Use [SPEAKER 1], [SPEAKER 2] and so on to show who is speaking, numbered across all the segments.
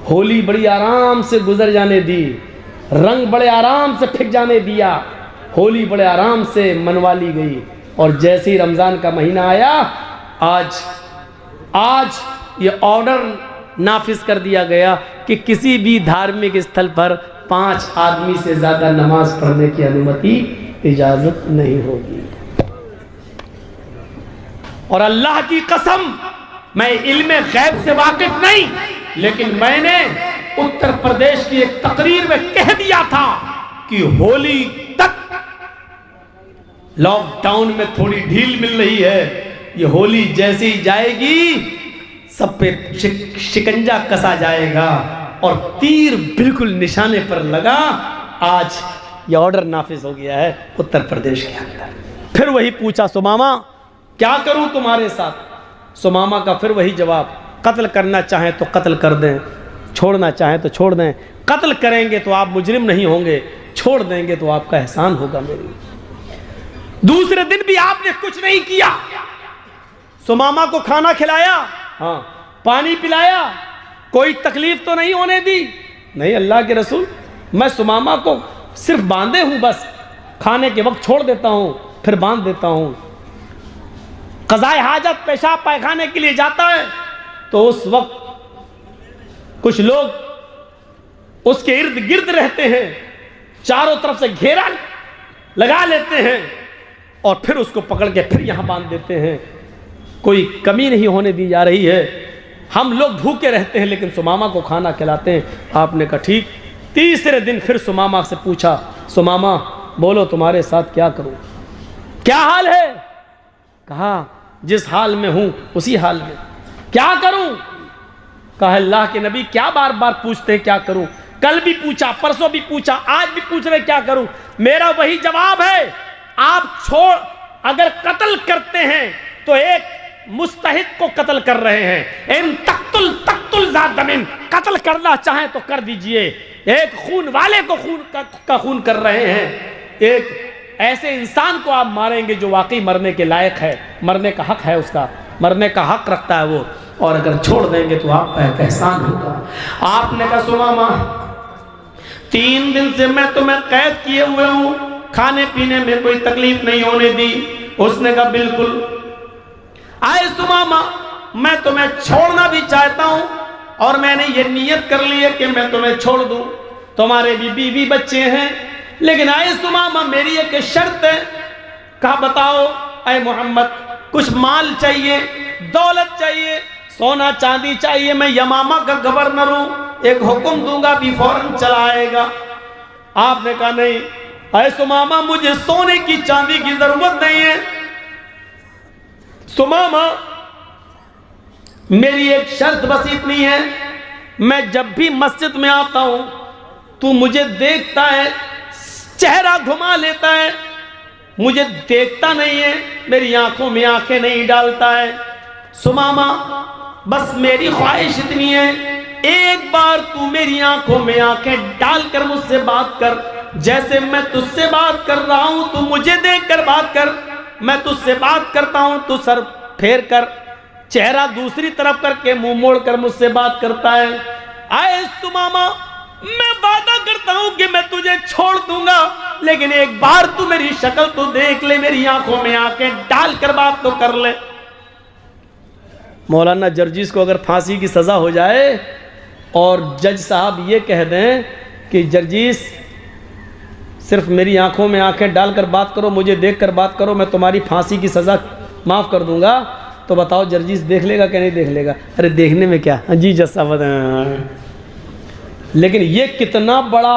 [SPEAKER 1] होली बड़ी आराम से गुजर जाने दी, रंग बड़े आराम से फिक जाने दिया, होली बड़े आराम से मनवा ली गई। और जैसे ही रमज़ान का महीना आया, आज ये ऑर्डर नाफिज कर दिया गया कि किसी भी धार्मिक स्थल पर 5 आदमी से ज़्यादा नमाज पढ़ने की अनुमति, इजाज़त नहीं होगी। और अल्लाह की कसम, मैं इल्मे गैब से वाकिफ नहीं, लेकिन मैंने उत्तर प्रदेश की एक तकरीर में कह दिया था कि होली तक लॉकडाउन में थोड़ी ढील मिल रही है, ये होली जैसे ही जाएगी सब पे शिकंजा कसा जाएगा और तीर बिल्कुल निशाने पर लगा। आज ये ऑर्डर नाफिज हो गया है उत्तर प्रदेश के अंदर। फिर वही पूछा, सुमामा क्या करूं तुम्हारे साथ? सुमामा का फिर वही जवाब, कत्ल करना चाहें तो कत्ल कर दें, छोड़ना चाहें तो छोड़ दें। कत्ल करेंगे तो आप मुजरिम नहीं होंगे, छोड़ देंगे तो आपका एहसान होगा मेरी। दूसरे दिन भी आपने कुछ नहीं किया, सुमामा को खाना खिलाया, हाँ पानी पिलाया, कोई तकलीफ तो नहीं होने दी। नहीं अल्लाह के रसूल, मैं सुमामा को सिर्फ बांधे हूं, बस खाने के वक्त छोड़ देता हूं, फिर बांध देता हूं। क़ज़ाए हाजत पेशाब पैखाने के लिए जाता है तो उस वक्त कुछ लोग उसके इर्द गिर्द रहते हैं, चारों तरफ से घेरा लगा लेते हैं और फिर उसको पकड़ के फिर यहां बांध देते हैं। कोई कमी नहीं होने दी जा रही है। हम लोग भूखे रहते हैं लेकिन सुमामा को खाना खिलाते हैं। आपने कहा ठीक। तीसरे दिन फिर सुमामा से पूछा, सुमामा बोलो तुम्हारे साथ क्या करूं, क्या हाल है? कहा जिस हाल में हूं उसी हाल में। क्या करूं? कहा अल्लाह के नबी क्या बार बार पूछते हैं क्या करूं? कल भी पूछा, परसों भी पूछा, आज भी पूछ रहे क्या करूं? मेरा वही जवाब है, आप अगर कत्ल करते हैं तो एक मुस्तहिक को कत्ल कर रहे हैं। इन तक्तुल ज़ादमिन, कत्ल करना चाहें तो कर दीजिए। एक खून वाले को खून कर रहे हैं। एक ऐसे इंसान को आप मारेंगे जो वाकई मरने के लायक है, मरने का हक है, उसका मरने का हक रखता है वो। और अगर छोड़ देंगे तो आपका एक एहसान होगा। आपने कहा सुमामा 3 दिन से मैं तुम्हें कैद किए हुए हूं, खाने पीने में कोई तकलीफ नहीं होने दी। उसने कहा बिल्कुल। आए सुमामा मैं तुम्हें छोड़ना भी चाहता हूं और मैंने ये नियत कर ली है कि मैं तुम्हें छोड़ दूं, तुम्हारे भी बीवी बच्चे हैं, लेकिन आए सुमामा मेरी एक शर्त है। कहा बताओ ऐ मोहम्मद, कुछ माल चाहिए, दौलत चाहिए, सोना चांदी चाहिए, मैं यमामा का गवर्नर हूं, एक हुक्म दूंगा भी फौरन चला आएगा। आपने कहा नहीं ऐ सुमामा मुझे सोने की चांदी की जरूरत नहीं है। सुमामा मेरी एक शर्त बस इतनी है, मैं जब भी मस्जिद में आता हूं तू मुझे देखता है, चेहरा घुमा लेता है, मुझे देखता नहीं है, मेरी आंखों में आंखें नहीं डालता है। सुमामा बस मेरी ख्वाहिश इतनी है, एक बार तू मेरी आंखों में आंखें डालकर मुझसे बात कर, जैसे मैं तुझसे बात कर रहा हूं तू मुझे देखकर बात कर, मैं तुझसे बात करता हूं तू सर फेर कर, चेहरा दूसरी तरफ करके मुंह मोड़ कर मुझसे बात करता है। आए सुमामा मैं वादा करता हूं कि मैं तुझे छोड़ दूंगा, लेकिन एक बार तू मेरी शक्ल तो देख ले, मेरी आंखों में आंखें डालकर बात तो कर ले। मौलाना जर्जीस को अगर फांसी की सजा हो जाए और जज साहब ये कह दें कि जर्जीस सिर्फ मेरी आंखों में आंखें डालकर बात करो, मुझे देखकर बात करो, मैं तुम्हारी फांसी की सजा माफ कर दूंगा, तो बताओ जर्जीस देख लेगा क्या नहीं देख लेगा? अरे देखने में क्या, जी जज साहब। लेकिन ये कितना बड़ा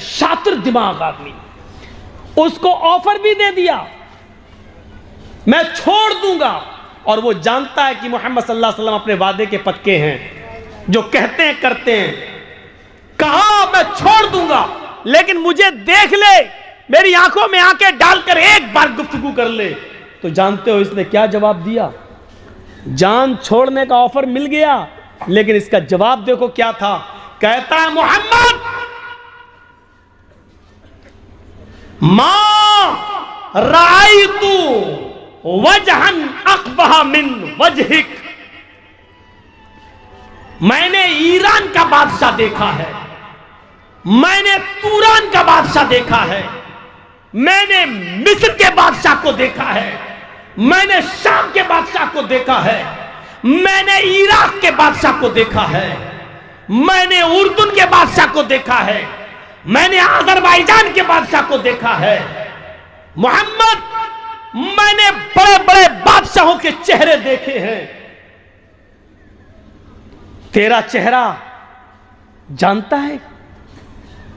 [SPEAKER 1] शातिर दिमाग आदमी, उसको ऑफर भी दे दिया मैं छोड़ दूंगा, और वो जानता है कि मोहम्मद सल्लल्लाहु अलैहि वसल्लम अपने वादे के पक्के हैं, जो कहते हैं करते हैं। कहा मैं छोड़ दूंगा लेकिन मुझे देख ले, मेरी आंखों में आंखें डालकर एक बार गुफ्तगू कर ले। तो जानते हो इसने क्या जवाब दिया? जान छोड़ने का ऑफर मिल गया, लेकिन इसका जवाब देखो क्या था। कहता है मोहम्मद मां रायतु वजहन अक़बह मिन वजहिक, मैंने ईरान का बादशाह देखा है, मैंने तुरान का बादशाह देखा है, मैंने मिस्र के बादशाह को देखा है, मैंने शाम के बादशाह को देखा है, मैंने इराक के बादशाह को देखा है, मैंने उर्दून के बादशाह को देखा है, मैंने अजरबैजान के बादशाह को देखा है। मोहम्मद, मैंने बड़े बड़े बादशाहों के चेहरे देखे हैं, तेरा चेहरा जानता है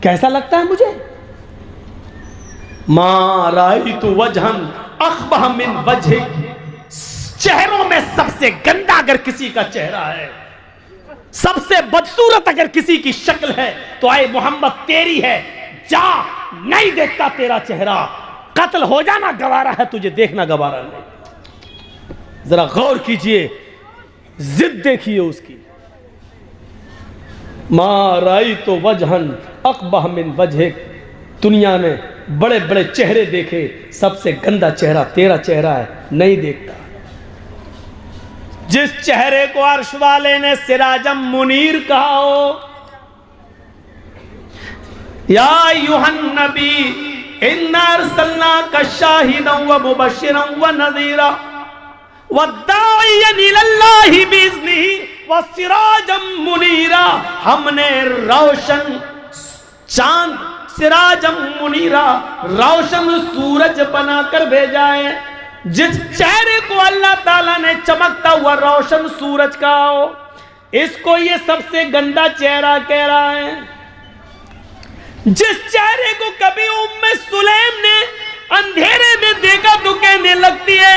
[SPEAKER 1] कैसा लगता है मुझे? मा राइतु वजहन अखबह मिन वजहिक, चेहरों में सबसे गंदा अगर किसी का चेहरा है, सबसे बदसूरत अगर किसी की शक्ल है तो आए मोहम्मद तेरी है। जा, नहीं देखता तेरा चेहरा, कत्ल हो जाना गवारा है, तुझे देखना गवारा नहीं। जरा गौर कीजिए, जिद देखिए उसकी। मा राइतु वजहन अकबह मिन वजहिक, दुनिया में बड़े बड़े चेहरे देखे, सबसे गंदा चेहरा तेरा चेहरा है, नहीं देखता। जिस चेहरे को अर्श वाले ने सिराजम मुनीर कहा हो, या अय्युहन नबी इन्ना अरसलनाका शाहिदन व मुबश्शिरन व नज़ीरा व दाइयन इलल्लाहि बिइज़्निही व सिराजम मुनीरा, हमने रोशन चांद, सिराजम मुनीरा, रोशन सूरज बनाकर भेजा है। जिस चेहरे को अल्लाह ताला ने चमकता हुआ रोशन सूरज का हो, इसको ये सबसे गंदा चेहरा कह रहा है। जिस चेहरे को कभी उम्मे सुलैम ने अंधेरे में देखा तो कहने लगती है,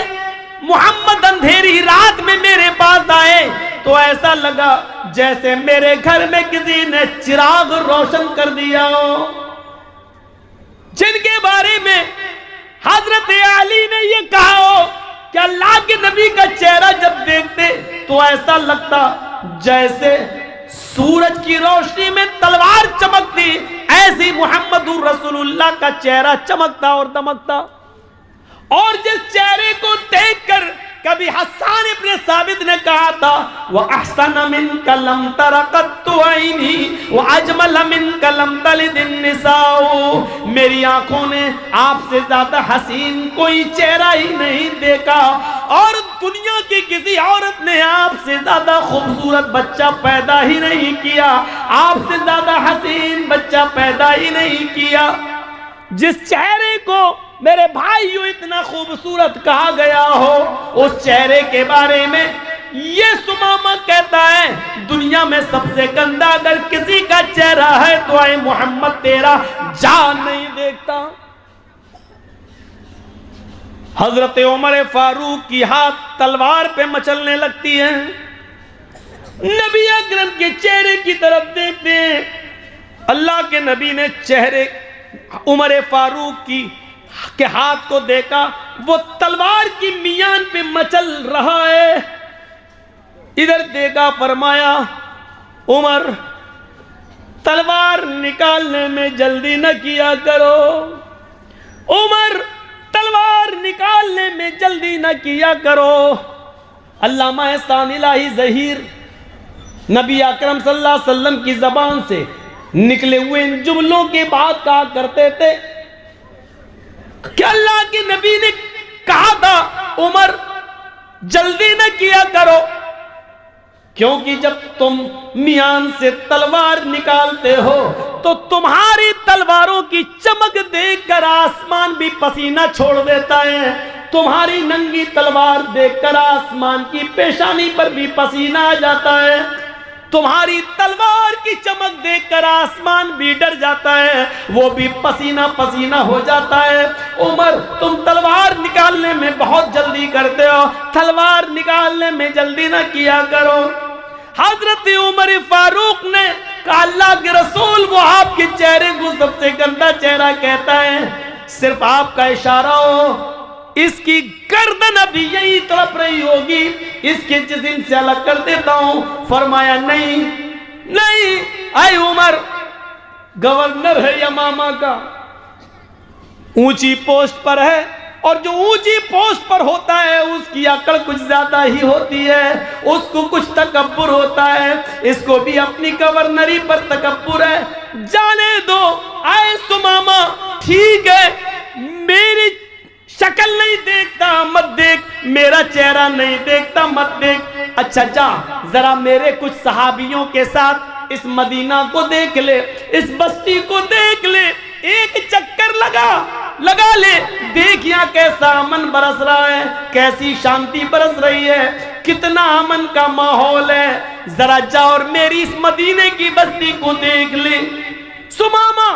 [SPEAKER 1] मोहम्मद अंधेरी रात में मेरे पास आए तो ऐसा लगा जैसे मेरे घर में किसी ने चिराग रोशन कर दिया हो। जिनके बारे में हजरत अली ने यह कहा हो कि अल्लाह के नबी का चेहरा जब देखते तो ऐसा लगता जैसे सूरज की रोशनी में तलवार चमकती, ऐसी मोहम्मदुर रसूलुल्लाह का चेहरा चमकता और दमकता। और जिस चेहरे को देखकर कभी हसन इब्न साबित ने कहा था, वह अहसन मिन कलम तरकत ऐनी व अजमल मिन कलम तलिदिन निसाओ, मेरी आंखों ने आपसे ज्यादा हसीन कोई चेहरा ही नहीं देखा और दुनिया की किसी औरत ने आपसे ज्यादा खूबसूरत बच्चा पैदा ही नहीं किया, आपसे ज्यादा हसीन बच्चा पैदा ही नहीं किया। जिस चेहरे को मेरे भाइयों इतना खूबसूरत कहा गया हो, उस चेहरे के बारे में ये सुमामा कहता है, दुनिया में सबसे गंदा अगर किसी का चेहरा है तो आए मोहम्मद तेरा जान नहीं देखता। हजरत उमर फारूक की हाथ तलवार पे मचलने लगती है, नबी अकरम के चेहरे की तरफ देखते हैं। अल्लाह के नबी ने चेहरे उमर फारूक के हाथ को देखा, वो तलवार की मियान पे मचल रहा है। इधर देखा, फरमाया उमर तलवार निकालने में जल्दी न किया करो, उमर तलवार निकालने में जल्दी न किया करो। अल्लामा एहसान इलाही ज़हीर नबी अकरम सल्लल्लाहु अलैहि वसल्लम की जबान से निकले हुए इन जुमलों के बाद कहा करते थे कि अल्लाह के नबी ने कहा था उमर जल्दी न किया करो, क्योंकि जब तुम मियान से तलवार निकालते हो तो तुम्हारी तलवारों की चमक देखकर आसमान भी पसीना छोड़ देता है, तुम्हारी नंगी तलवार देखकर आसमान की पेशानी पर भी पसीना आ जाता है, तुम्हारी तलवार की चमक देखकर आसमान भी डर जाता है, वो भी पसीना पसीना हो जाता है। उमर तुम तलवार निकालने में बहुत जल्दी करते हो, तलवार निकालने में जल्दी ना किया करो। हजरत उमर फारूक ने कहा, अल्लाह के रसूल वो आपके चेहरे को सबसे गंदा चेहरा कहता है, सिर्फ आपका इशारा हो, इसकी गर्दन अभी यही तड़प रही होगी, इसके जिस्म से अलग कर देता हूं। फरमाया नहीं नहीं, आई उमर गवर्नर है यमामा का, ऊंची पोस्ट पर है और जो ऊंची पोस्ट पर होता है उसकी अकड़ कुछ ज्यादा ही होती है, उसको कुछ तकब्बुर होता है। इसको भी अपनी गवर्नरी पर तकब्बुर है। जाने दो, आए सुमामा, ठीक है मेरी शक्ल नहीं देखता मत देख, मेरा चेहरा नहीं देखता मत देख। अच्छा जा जरा मेरे कुछ सहाबियों के साथ इस मदीना को देख ले, इस बस्ती को देख ले, एक चक्कर लगा ले, देख यहाँ कैसा अमन बरस रहा है, कैसी शांति बरस रही है, कितना अमन का माहौल है। जरा जा और मेरी इस मदीने की बस्ती को देख ले। सुमामा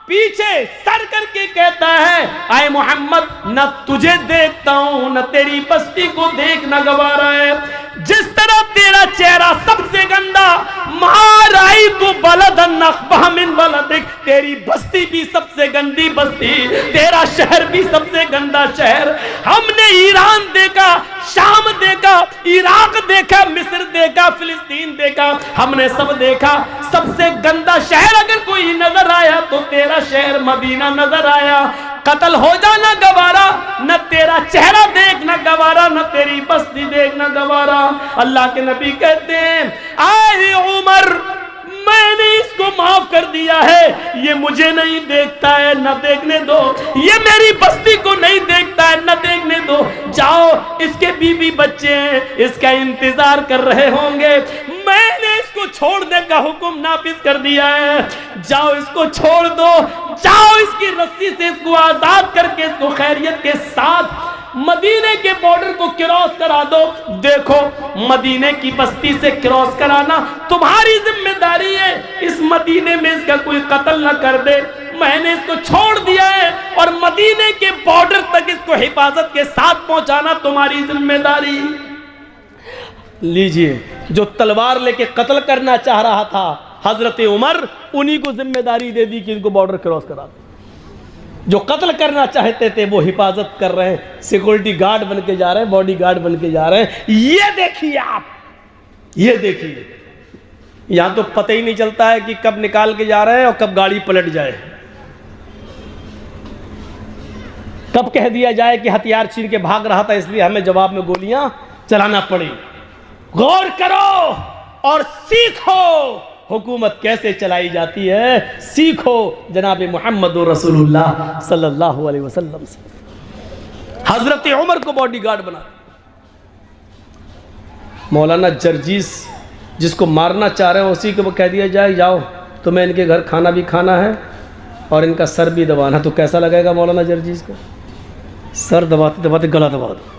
[SPEAKER 1] पीछे सर करके कहता है, आए मोहम्मद न तुझे देखता हूं न तेरी बस्ती को देखना गवारा है। जिस तरह तेरा चेहरा सबसे गंदा, माराई तो बलदन नखबहमिन बलदिक, तेरी बस्ती भी सबसे गंदी बस्ती, तेरा शहर भी सबसे गंदा शहर। हमने ईरान देखा, शाम देखा, इराक देखा, मिस्र देखा, फिलिस्तीन देखा, हमने सब देखा। सबसे गंदा शहर अगर कोई नजर आया तो तेरा शहर मदीना नजर आया। कत्ल हो जाना गवारा, न तेरा चेहरा देखना गवारा, न तेरी बस्ती देखना गवारा। अल्लाह के नबी कहते हैं, आए उमर मैंने इसको माफ कर दिया है, ये मुझे नहीं देखता है न देखने दो, ये मेरी बस्ती को नहीं देखता है न देखने दो। जाओ, इसके बीवी बच्चे हैं, इसका इंतजार कर रहे होंगे, मैंने इसको छोड़ने का हुक्म नाफिज कर दिया है। जाओ इसको छोड़ दो, जाओ इसकी रस्सी से इसको आजाद करके इसको खैरियत के साथ मदीने के बॉर्डर को क्रॉस करा दो। देखो मदीने की बस्ती से क्रॉस कराना तुम्हारी जिम्मेदारी है, इस मदीने में इसका कोई कत्ल न कर दे। मैंने इसको छोड़ दिया है और मदीने के बॉर्डर तक इसको हिफाजत के साथ पहुंचाना तुम्हारी जिम्मेदारी। लीजिए, जो तलवार लेके कत्ल करना चाह रहा था हजरत उमर, उन्हीं को जिम्मेदारी दे दी कि इनको बॉर्डर क्रॉस करा दो। जो कत्ल करना चाहते थे वो हिफाजत कर रहे हैं, सिक्योरिटी गार्ड बन के जा रहे हैं, बॉडी गार्ड बन के जा रहे हैं। ये देखिए आप, ये देखिए, यहां तो पता ही नहीं चलता है कि कब निकाल के जा रहे हैं और कब गाड़ी पलट जाए, कब कह दिया जाए कि हथियार छीन के भाग रहा था इसलिए हमें जवाब में गोलियां चलाना पड़ी। गौर करो और सीखो हुकूमत कैसे चलाई जाती है, सीखो जनाब मोहम्मद रसूलुल्लाह सल्लल्लाहु अलैहि वसल्लम से। हजरत उमर को बॉडीगार्ड बना। मौलाना जर्जीस जिसको मारना चाह रहे हैं उसी को कह दिया जाए, जाओ तुम्हें इनके घर खाना भी खाना है और इनका सर भी दबाना। तो कैसा लगेगा मौलाना जर्जीस को? सर दबाते दबाते गला दबा दो।